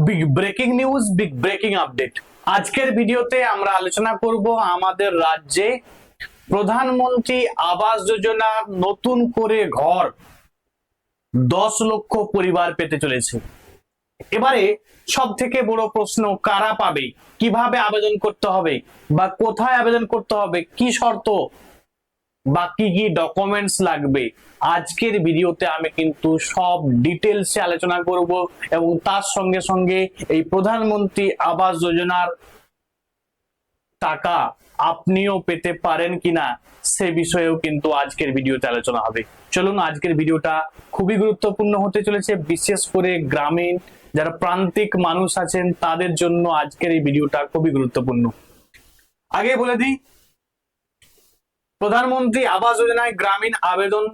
Big breaking news, big breaking update. আজকের ভিডিওতে আমরা আলোচনা করব আমাদের রাজ্যে প্রধানমন্ত্রী আবাস যোজনা নতুন করে ঘর 10 লক্ষ পরিবার পেতে চলেছে। এবারে সব থেকে বড় প্রশ্ন, কারা পাবে, কিভাবে আবেদন করতে হবে বা কোথায় আবেদন করতে হবে, কি শর্ত বা কি কি ডকুমেন্টস লাগবে, আজকের ভিডিওতে আমি কিন্তু সব ডিটেলসে আলোচনা করব এবং তার সঙ্গে সঙ্গে এই প্রধানমন্ত্রী আবাস যোজনার টাকা আপনিও পেতে পারেন কিনা সে বিষয়েও কিন্তু আজকের ভিডিওতে আলোচনা হবে। চলুন, আজকের ভিডিওটা খুবই গুরুত্বপূর্ণ হতে চলেছে, বিশেষ করে গ্রামীণ যারা প্রান্তিক মানুষ আছেন তাদের জন্য আজকের এই ভিডিওটা খুবই গুরুত্বপূর্ণ। আগে বলে দিই, প্রধানমন্ত্রী আবাস যোজনায় গ্রামীণ আবেদন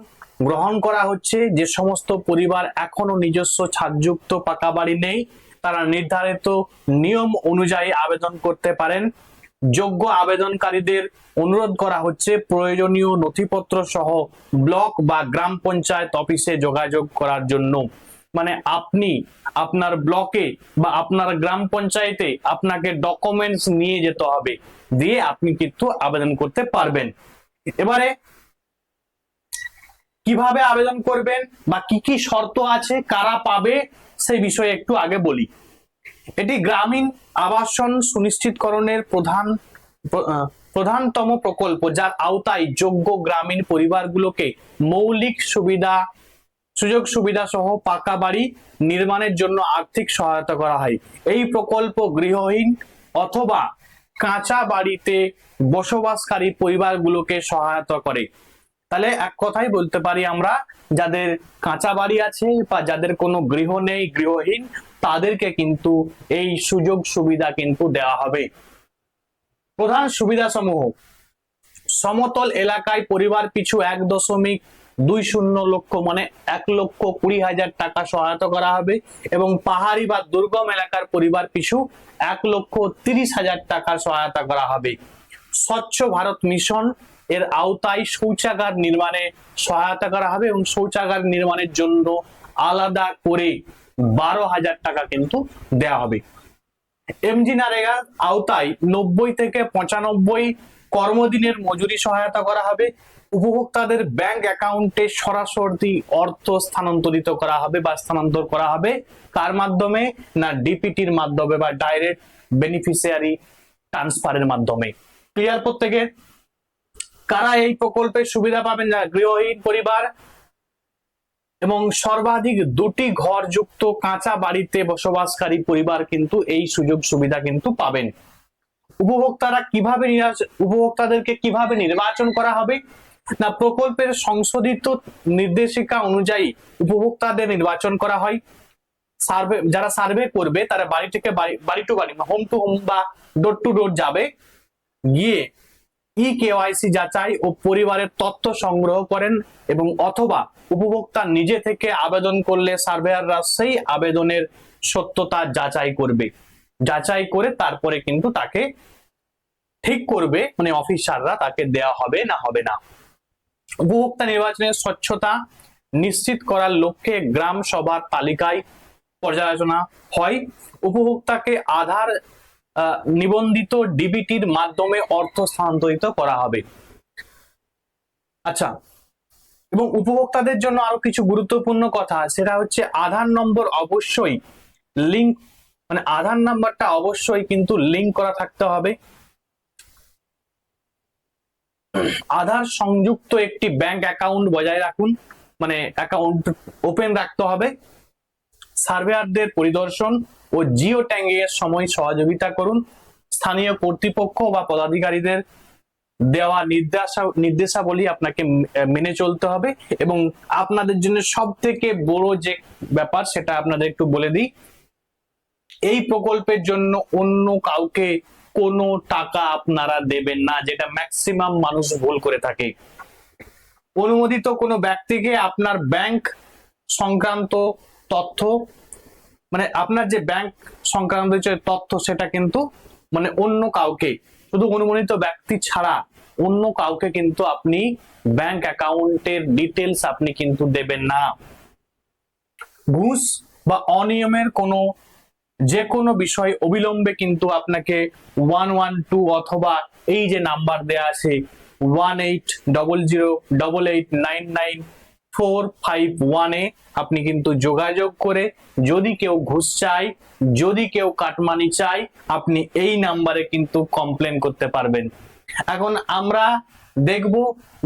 গ্রহণ করা হচ্ছে যে সমস্ত পরিবার এখনো নিজস্ব ছাদযুক্ত পাকা বাড়ি নেই, তারা নির্ধারিত নিয়ম অনুযায়ী আবেদন করতে পারেন। যোগ্য আবেদনকারীদের অনুরোধ করা হচ্ছে প্রয়োজনীয় নথিপত্র সহ ব্লক বা গ্রাম পঞ্চায়েত অফিসে যোগাযোগ করার জন্য। মানে আপনি আপনার ব্লকে বা আপনার গ্রাম পঞ্চায়েতে আপনাকে ডকুমেন্টস নিয়ে যেতে হবে, দিয়ে আপনি কিন্তু আবেদন করতে পারবেন। এবারে কিভাবে আবেদন করবেন বা কি কি শর্ত আছে, কারা পাবে সেই বিষয়ে একটু আগে বলি। এটি গ্রামীণ আবাসন সুনিশ্চিতকরণের প্রধানতম প্রকল্প, যার আওতায় যোগ্য গ্রামীণ পরিবারগুলোকে মৌলিক সুযোগ সুবিধা সহ পাকা বাড়ি নির্মাণের জন্য আর্থিক সহায়তা করা হয়। এই প্রকল্প গৃহহীন অথবা কাঁচা বাড়িতে বসবাসকারী পরিবারগুলোকে সহায়তা করে। তাহলে এক কথাই বলতে পারি আমরা, যাদের কাঁচা বাড়ি আছে বা যাদের কোনো গৃহ নেই, গৃহহীন, তাদেরকে কিন্তু এই সুযোগ সুবিধা কিন্তু দেওয়া হবে। প্রধান সুবিধা সমূহ: সমতল এলাকায় পরিবার পিছু 1.20 লক্ষ মানে 1,20,000 টাকা সহায়তা করা হবে এবং পাহাড়ি বা দুর্গম এলাকার পরিবার পিছু 1,30,000 টাকা সহায়তা করা হবে। স্বচ্ছ ভারত মিশন এর আওতায় শৌচাগার নির্মাণে সহায়তা করা হবে এবং শৌচাগার নির্মাণের জন্য আলাদা করে 12,000 টাকা কিন্তু দেওয়া হবে। এমজি নারেগার আওতায় 90 থেকে 95 কর্মদিনের মজুরি সহায়তা করা হবে। উপভোক্তাদের ব্যাংক অ্যাকাউন্টে সরাসরি অর্থ স্থানান্তরিত করা হবে বা স্থানান্তর করা হবে। কার মাধ্যমে? না ডিপিটির মাধ্যমে বা ডাইরেক্ট বেনিফিশিয়ারি ট্রান্সফারের মাধ্যমে। ক্লিয়ার প্রত্যেকের? কারা এই প্রকল্পের সুবিধা পাবেন? যারা গৃহহীন পরিবার এবং সর্বাধিক 2টি ঘর যুক্ত কাঁচা বাড়িতে বসবাসকারী পরিবার কিন্তু এই সুযোগ সুবিধা কিন্তু পাবেন। উপভোক্তাদেরকে কিভাবে নির্বাচন করা হবে? না প্রকল্পের সংশোধিত নির্দেশিকা অনুযায়ী উপভোক্তাদের নির্বাচন করা হয়। যারা সার্ভে করবে তারা বাড়ি থেকে বাড়ি টু বাড়ি, হোম টু হোম বা ডোর টু ডোর যাবে, গিয়ে কেওয়াইসি যাচাই ও পরিবারের তথ্য সংগ্রহ করেন এবং অথবা উপভোক্তা নিজে থেকে আবেদন করলে সার্ভেয়াররা সেই আবেদনের সত্যতা যাচাই করবে, যাচাই করে তারপরে কিন্তু তাকে ঠিক করবে, মানে অফিসাররা তাকে দেওয়া হবে না হবে না। উপভোক্তা নির্বাচনের স্বচ্ছতা নিশ্চিত করার লক্ষ্যে গ্রাম সভার তালিকায় পর্যালোচনা হয়। উপভোক্তাকে আধার নিবন্ধিত ডিবিটির মাধ্যমে অর্থ স্থানান্তরিত করা হবে। আচ্ছা, এবং উপভোক্তাদের জন্য আরো কিছু গুরুত্বপূর্ণ কথা, সেটা হচ্ছে আধার নম্বর অবশ্যই লিংক, মানে আধার নাম্বারটা অবশ্যই কিন্তু লিংক করা থাকতে হবে। আধার সংযুক্ত একটি ব্যাংক অ্যাকাউন্ট বজায় রাখুন, মানে অ্যাকাউন্ট ওপেন রাখতে হবে। সার্ভেয়ারদের পরিদর্শন ও জিও ট্যাগিং এর সময় সহযোগিতা করুন। স্থানীয় কর্তৃপক্ষ বা পদাধিকারীদের দেওয়া নির্দেশাবলী আপনাকে মেনে চলতে হবে। এবং আপনাদের জন্য সব থেকে বড় যে ব্যাপার সেটা আপনাদের একটু বলে দিই, এই প্রকল্পের জন্য অন্য কাউকে কোনো টাকা আপনারা দেবেন না, যেটা ম্যাক্সিমাম মানুষ ভুল করে থাকে। অনুমোদিত কোনো ব্যক্তিকে আপনার ব্যাংক সংক্রান্ত তথ্য, মানে আপনার যে ব্যাংক সংক্রান্ত যে তথ্য সেটা কিন্তু মানে অন্য কাউকে, শুধু অনুমোদিত ব্যক্তি ছাড়া অন্য কাউকে কিন্তু আপনি ব্যাংক অ্যাকাউন্টের ডিটেলস আপনি কিন্তু দেবেন না। ঘুষ বা অনিয়মের কোনো যে কোনো বিষয় অবিলম্বে কিন্তু আপনাকে 112 অথবা এই যে নাম্বার দেয়া আছে 180088999451 এ আপনি কিন্তু যোগাযোগ করে যদি কেউ ঘুষ চায়, যদি কেউ কাটমানি চায়, আপনি এই নাম্বারে কিন্তু কমপ্লেন করতে পারবেন। এখন আমরা দেখব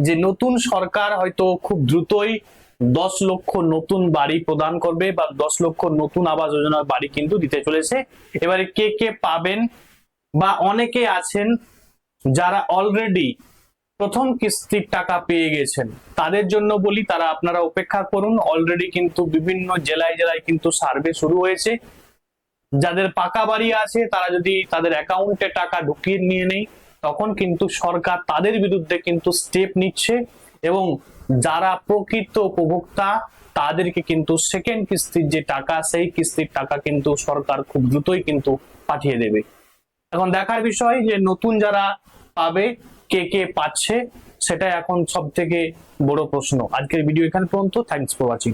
যে নতুন সরকার হয়তো খুব দ্রুতই 10 লক্ষ নতুন বাড়ি প্রদান করবে বা 10 লক্ষ নতুন আবাস যোজনার বাড়ি কিন্তু দিতে চলেছে। এবারে কে কে পাবেন, বা অনেকে আছেন যারা অলরেডি প্রথম কিস্তির টাকা পেয়ে গেছেন, তাদের জন্য বলি তারা আপনারা অপেক্ষা করুন। অলরেডি কিন্তু বিভিন্ন জেলায় জেলায় কিন্তু সার্ভে শুরু হয়েছে। যাদের পাকা বাড়ি আছে তারা যদি তাদের অ্যাকাউন্টে টাকা ঢুকিয়ে নিয়ে নেয়, তখন কিন্তু সরকার তাদের বিরুদ্ধে কিন্তু স্টেপ নিচ্ছে, এবং যারা প্রকৃত উপভোক্তা তাদেরকে কিন্তু সেকেন্ড কিস্তির যে টাকা, সেই কিস্তির টাকা কিন্তু সরকার খুব দ্রুতই কিন্তু পাঠিয়ে দেবে। এখন দেখার বিষয় যে নতুন যারা পাবে, কে কে পাচ্ছে, সেটা এখন সব থেকে বড় প্রশ্ন। আজকের ভিডিও এখানে পর্যন্ত। Thanks for watching.